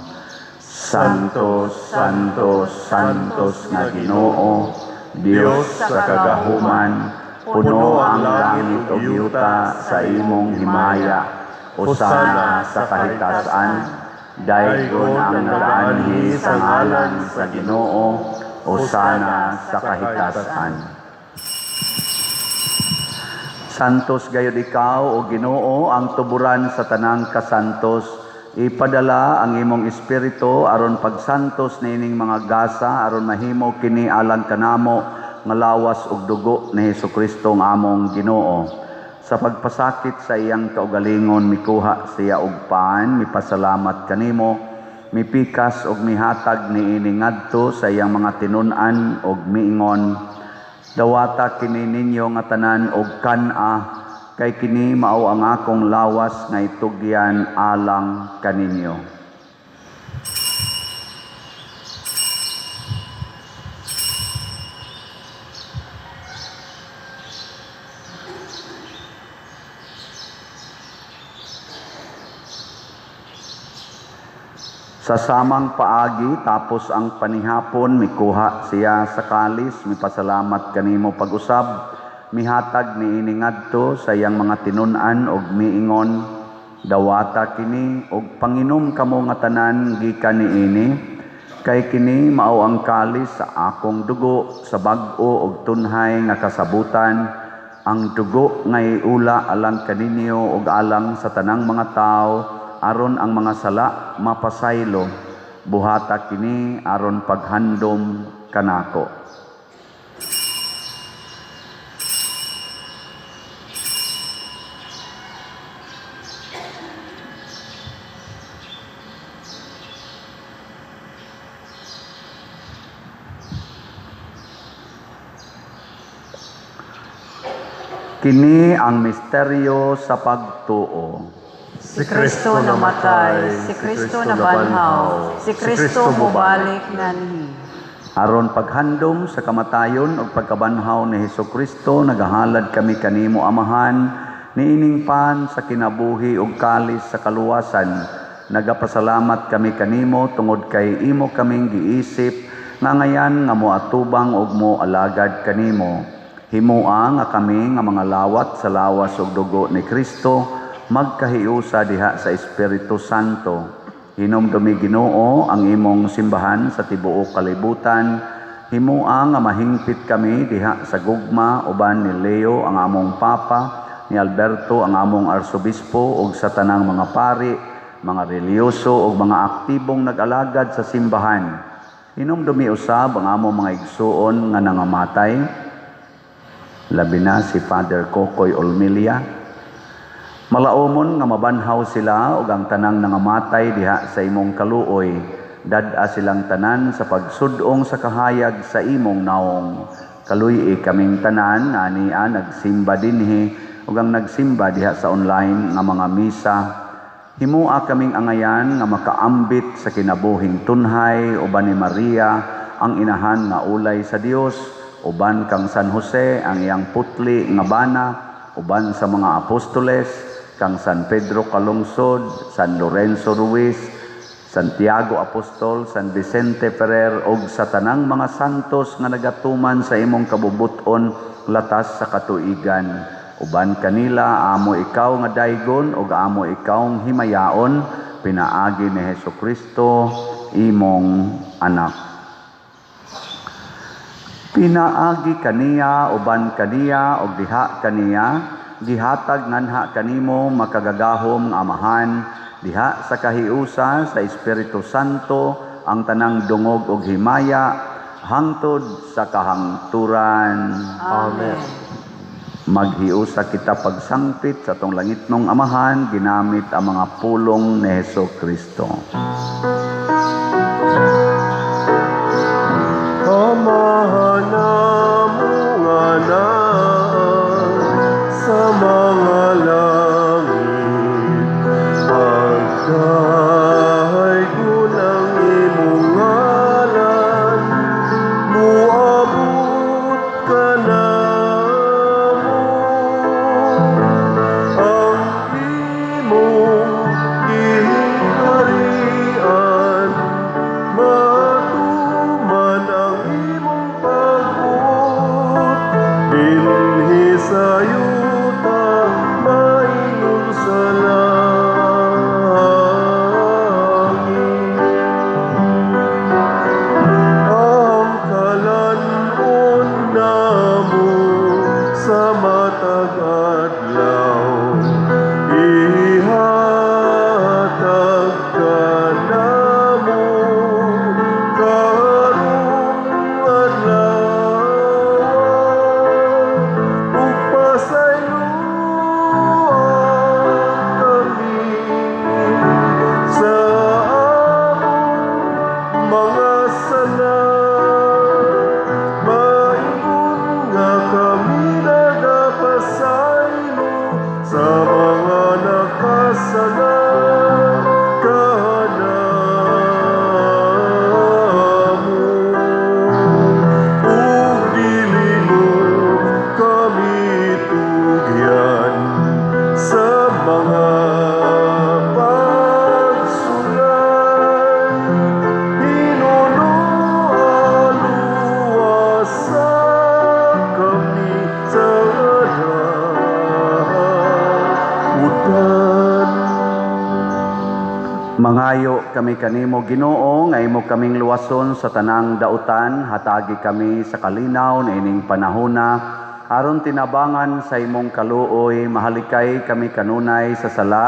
Santos, Santos, Santos nga Ginoo, Dios sa kagahuman, puno ang langit ug yuta sa imong himaya. Hosana sa kahitasan, daygon ang nagaanhi sa ngalan sa Ginoo, hosana sa kahitasan. Santos gayud ikaw o Ginoo ang tuburan sa tanang kasantos. Ipadala ang imong espiritu aron pagsantos niining mga gasa aron mahimo kini alang kanamo nga lawas ug dugo ni Hesukristo nga among Ginoo. Sa pagpasakit sa iyang kaugalingon mikuha siya og paan, mipasalamat kanimo, mipikas og mihatag niini ngadto sa iyang mga tinun-an og miingon. Dawata kini ninyo nga tanan og kan-a, kay kini mao ang akong lawas nga itugyan alang kaninyo. Sa samang paagi tapos ang panihapon mikuha siya sa kalis, mipasalamat kanimo pag-usab, mihatag niini ngadto sa iyang mga tinun-an og miingon. Dawata kini og panginom kamo nga tanan gikan niini, kay kini mao ang kalis sa akong dugo sa bag-o og tunhay nga kasabutan, ang dugo nga iula alang kaninyo og alang sa tanang mga tawo, aron ang mga sala mapasaylo. Buhata kini aron paghandom kanako. Kini ang misteryo sa pagtuo. Si Kristo namatay, si Kristo nabanhaw, si Kristo mubalik nganhi. Aron paghandom sa kamatayon ug pagkabanhaw ni Hesukristo, nagahalad kami kanimo Amahan, niining pan sa kinabuhi ug kalis sa kaluwasan. Nagapasalamat kami kanimo tungod kay imo kaming giisip nga ngayan nga moatubang ug moalagad kanimo. Himua nga kami nga mga lawat sa lawas ug dugo ni Kristo, magkahiusa diha sa Espiritu Santo. Hinumdumi Ginoo ang imong simbahan sa tibuok kalibutan. Himua nga mahingpit kami diha sa gugma uban ni Leo ang among Papa, ni Alberto ang among Arsobispo ug sa tanang mga pari, mga reliyoso ug mga aktibong nag-alagad sa simbahan. Hinumdumi usab ang among mga igsuon nga nangamatay, labi na si Father Kokoy Olmelia. Malaumon nga mabanhaw sila ug ang tanang nangamatay diha sa imong kaluoy. Dad-a silang tanan sa pagsudong sa kahayag sa imong naong. Kaluy kaming tanan nga ania nagsimba dinhi ug ang nagsimba diha sa online nga mga misa. Himua kaming angayan nga makaambit sa kinabuhing tunhay uban ni Maria ang inahan nga ulay sa Dios, uban kang San Jose ang iyang putli nga bana, uban sa mga apostoles, kang San Pedro Calungsod, San Lorenzo Ruiz, Santiago Apostol, San Vicente Ferrer, og sa tanang mga santos nga nagatuman sa imong kabubuton latas sa katuigan. Uban kanila, amo ikaw nga daygon, og amo ikaw himayaon, pinaagi ni Hesukristo, imong anak. Pinaagi kaniya, uban kaniya, og diha kaniya, gihatag nganha kanimo makagagahom nga Amahan, diha sa kahiusa sa Espiritu Santo, ang tanang dungog ug himaya, hangtod sa kahangturan. Amen. Maghiusa kita pagsangpit sa tong langitnong Amahan, ginamit ang mga pulong ni Hesukristo. Amahan namong anak, sa mga kami kanimo Ginoo nga imo kaming luwason sa tanang dautan, hatagi kami sa kalinaw na ining panahona aron tinabangan sa imong kaluoy, mahalikay kami kanunay sa sala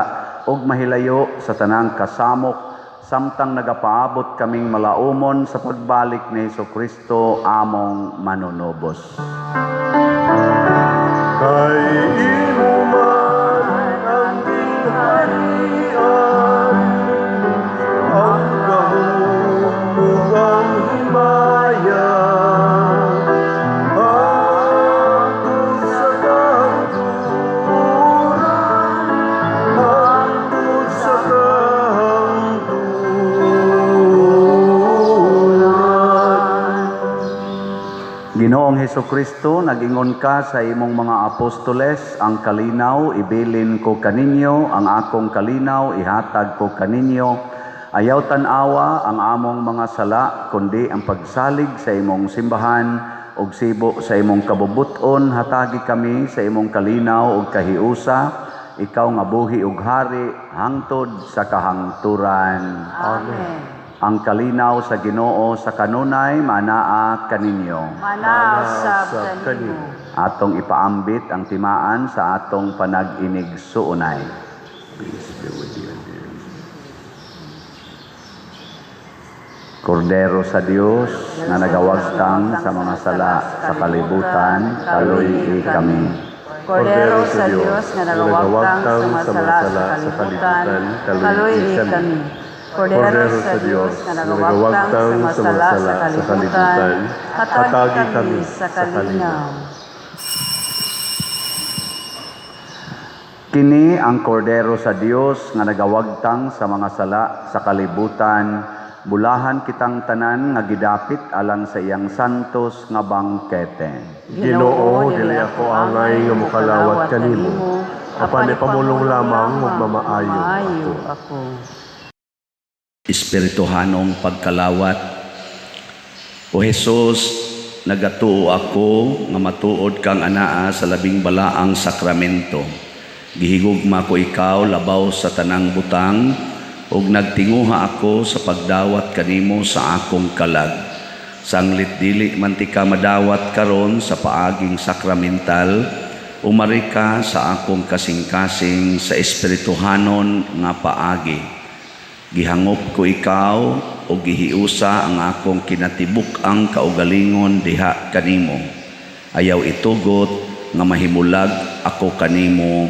ug mahilayo sa tanang kasamok samtang nagapaabot kaming malaumon sa pagbalik ni Hesukristo among manunubos. Kay imo man ang gingharian, ang gahom ug ang himaya, hangtod sa kahangturan, hangtod sa kahangturan. Ginoong Hesukristo, nag-ingon ka sa imong mga apostoles, ang kalinaw ibilin ko kaninyo, ang akong kalinaw ihatag ko kaninyo. Ayaw tanawa ang among mga sala, kundi ang pagsalig sa imong simbahan ug sibo sa imong kabubuton, hatagi kami sa imong kalinaw ug kahiusa, ikaw nga buhi ug hari hangtod sa kahangturan. Amen. Ang kalinaw sa Ginoo sa kanunay manaa kaninyo. Manaw sa kanimo. Atong ipaambit ang timaan sa atong panag-inig suunay. Kordero sa Dios na nagawagtang sa mga sala sa kalibutan, kaluy kami. Kordero sa Diyos nga nagawagtang sa mga sala sa kalibutan, kaluy kami. Kordero sa Diyos nga nagawagtang sa mga sala sa kalibutan, hatagi kami sa kalinaw. Kini ang kordero sa Dios nga nagawagtang sa mga sala sa kalibutan, bulahan kitang tanan nga gidapit alang sa iyang santos nga bangkete. Ginoo, dili ako angay nga mokalawat kanimo, apan ipamulong lamang ug mamaayo ako. Espirituhanong pagkalawat. O Jesus, nagatuo ako nga matuod kang anaa sa labing balaang sakramento. Gihigugma ko ikaw labaw sa tanang butang ug nagtinguha ako sa pagdawat kanimo sa akong kalag. Sanglit dili man ti ka madawat karon sa paaging sakramental, umari ka sa akong kasing-kasing sa espirituhanon nga paagi. Gihangop ko ikaw o gihiusa ang akong kinatibuk ang kaugalingon diha kanimo. Ayaw itugot nga mahimulag ako kanimo.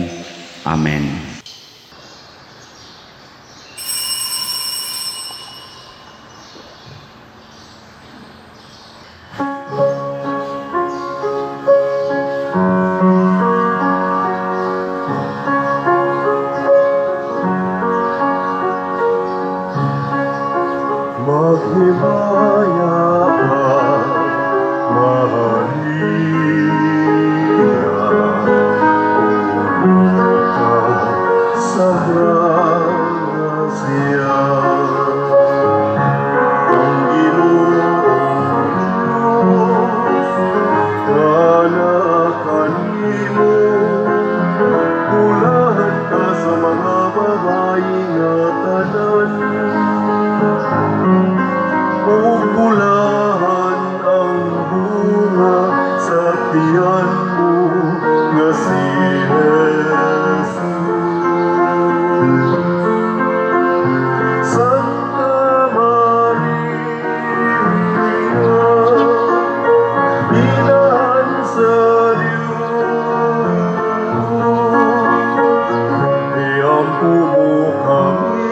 Amen. Maghimaya ka, Maria, ka sa grasya. Ang Ginoong kana kanimo, ulahan ka sa mga babae nga tanan. Ugulahan ang bunga sa tiyan mo nga si Jesus. Santa Maria, Inahan sa Diyos, iampu mo kami,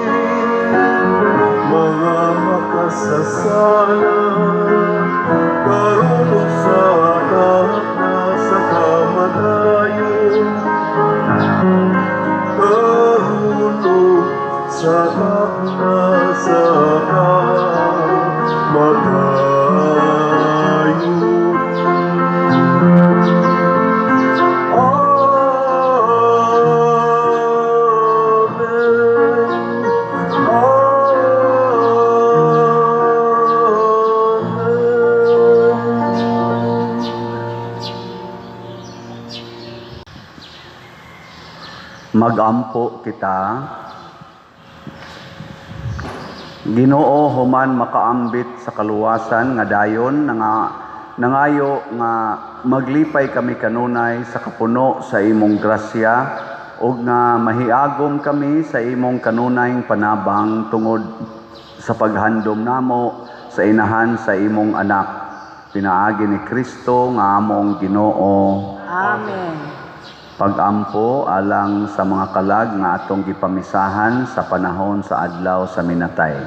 mga makasasala, karunong sa anak na sa kamatayon. Karunong sa anak na sa Magampo kita. Ginoo human makaambit sa kaluwasan nga dayon nangayo nga maglipay kami kanunay sa kapuno sa imong grasya ug nga mahiagom kami sa imong kanunayng panabang tungod sa paghandom namo sa inahan sa imong anak pinaagi ni Kristo nga among Ginoo. Amen. Pagampo alang sa mga kalag nga atong gipamisahan sa panahon sa adlaw sa minatay.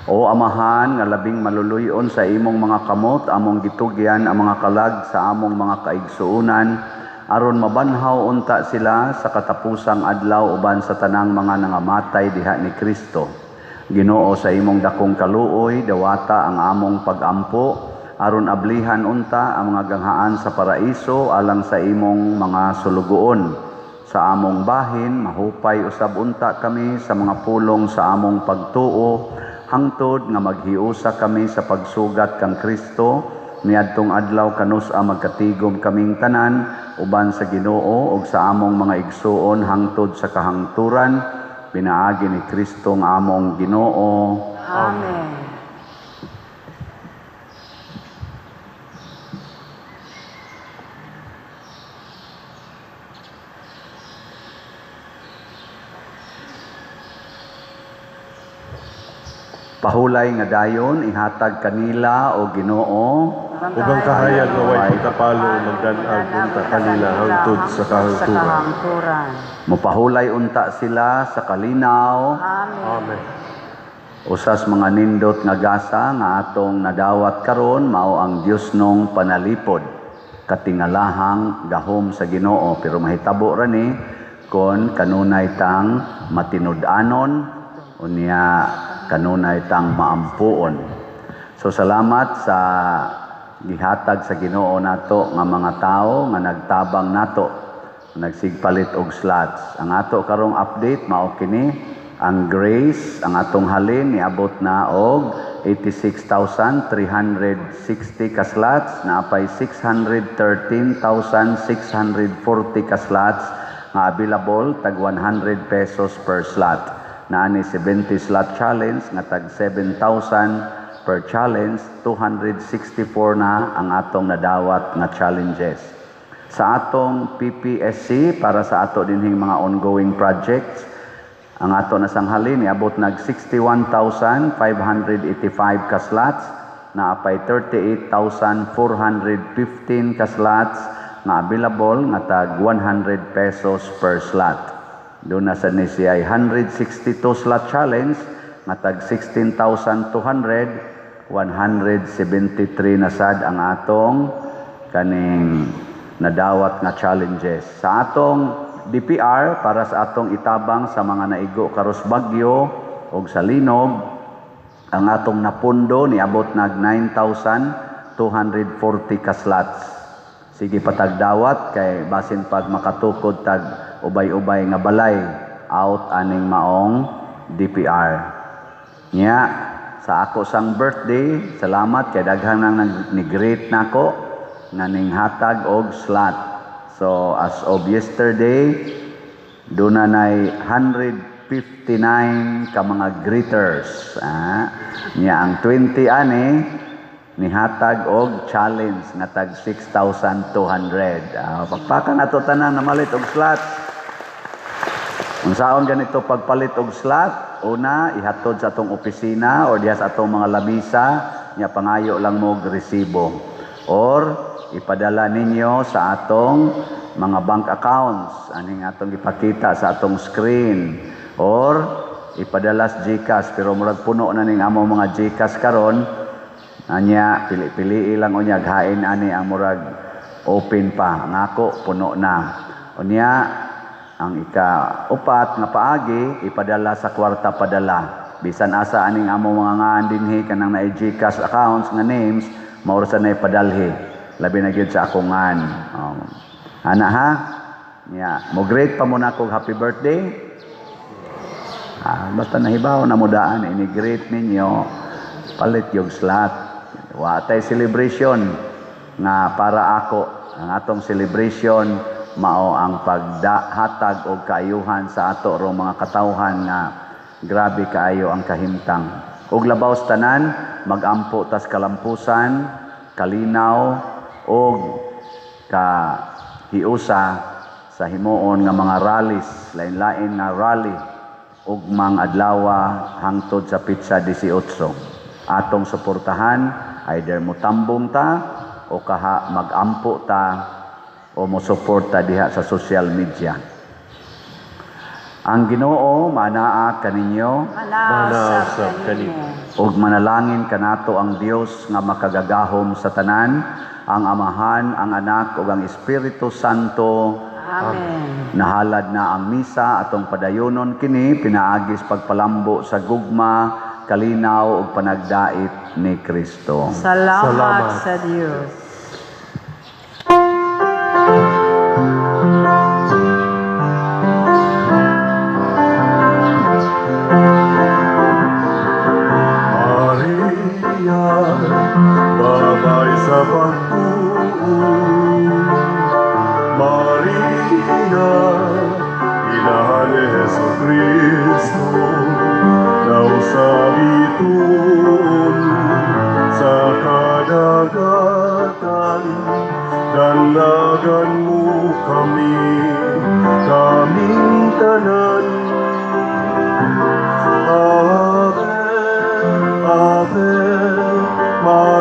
O Amahan nga labing maluluyon sa imong mga kamot among gitugyan ang mga kalag sa among mga kaigsuunan aron mabanhaw unta sila sa katapusang adlaw uban sa tanang mga nangamatay diha ni Kristo. Ginoo sa imong dakong kaluoy dawata ang among pagampo aron ablihan unta ang mga ganghaan sa paraiso alang sa imong mga sulugoon. Sa among bahin, mahupay usab unta kami sa mga pulong sa among pagtuo, hangtod nga maghiusa kami sa pagsugat kang Kristo, niadtong adlaw kanus-a magkatigom kaming tanan, uban sa Ginoo ug sa among mga igsuon hangtod sa kahangturan, pinaagi ni Kristo nga among Ginoo. Amen. Pahulay nga dayon ihatag kanila o Ginoo Ubang kahayag nga way pagkapalo magdanag unta kanila hangtod sa kahangturan. mopahulay unta sila sa kalinaw. Amen. Amen. Usas mga nindot nga gasa nga atong nadawat karon mao ang Dios nung panalipod katingalahang gahom sa Ginoo pero mahitabo ra ni kon kanunay tang matinud-anon unya kanunay tang maampuon. So salamat sa gihatag sa Ginoo nato nga mga tawo nga nagtabang nato nagsigpalit og slots. Ang ato karong update mao kini ang grace ang atong halin niabot na og 86,360 ka slots na apay 613,640 ka slots nga available tag 100 pesos per slot. Naani 70 slot challenge nga tag 7,000 per challenge, 264 na ang atong nadawat nga challenges. Sa atong PPSC para sa ato dinhing mga ongoing projects, ang ato nasanghalin niabot nag 61,585 ka slots na apay 38,415 ka slots nga available nga tag 100 pesos per slot. Doon na sa nisiyay 162 slot challenge nga tag 16,200, 173 na sad ang atong kaning nadawat nga challenges. Sa atong DPR para sa atong itabang sa mga naigo karos bagyo o sa linog, ang atong napundo niabot nag 9,240 ka slots. Sige patagdawat kay basin pag makatukod tag ubay-ubay nga balay out aning maong DPR. Nya sa ako sang birthday, salamat kay daghan nang ni-greet nako nga ning hatag og slot. So as of yesterday, doon na nay 159 ka mga greeters. Nya ang 20 ani nihatag og challenge nga tag 6,200. Pagpaka na to tanan na malit og slot. Unsaon ganito pagpalit og slot? Una, ihatod sa atong opisina or diha sa atong mga labisa, nya pangayo lang mo og resibo. Or ipadala ninyo sa atong mga bank accounts, aning atong ipakita sa atong screen. Or ipadala sa GCash, pero murag puno na ning among mga GCash karon. Anya pili-pili lang unya hain ani ang murag open pa, ngako puno na. Unya ang ika-upat nga paagi ipadala sa kwarta padala. Bisan asa aning among mga ngaan dinhi kanang na GCash accounts nga names mao sa nay padalhi. Labi na gyud sa akong ngan. Ana ha? Nya, mo great pa mo na kog happy birthday. Basta nahibaw na mo daan ini great ninyo palit yung slot. Wa tay celebration nga para ako. Ang atong celebration mao ang paghatag og kaayuhan sa ato ro mga katawhan nga Grabe kaayo ang kahimtang. Ug labaw sa tanan, magampo tas kalampusan, kalinaw, ug kahiusa sa himuon nga mga rallies, lain-lain nga rally, ug mga adlawa hangtod sa Pitsa 18. Atong suportahan, either mutambong ta, o kaha magampo ta, o mosuporta diha sa social media. Ang Ginoo manaa kaninyo Manasab kanimo. ug manalangin kanato ang Dios nga makagagahom sa tanan, ang Amahan, ang Anak ug ang Espiritu Santo. Amen. Nahalad na ang misa atong padayonon kini pinaagis pagpalambo sa gugma, kalinaw ug panagdait ni Kristo. Salamat sa Diyos. Maria, babay sa pagtuon. Maria, inahan ni Jesu Cristo, nausabitun sa kadagatan, dalagan mo kami, kaming tanan. Ave, Ave, Maria.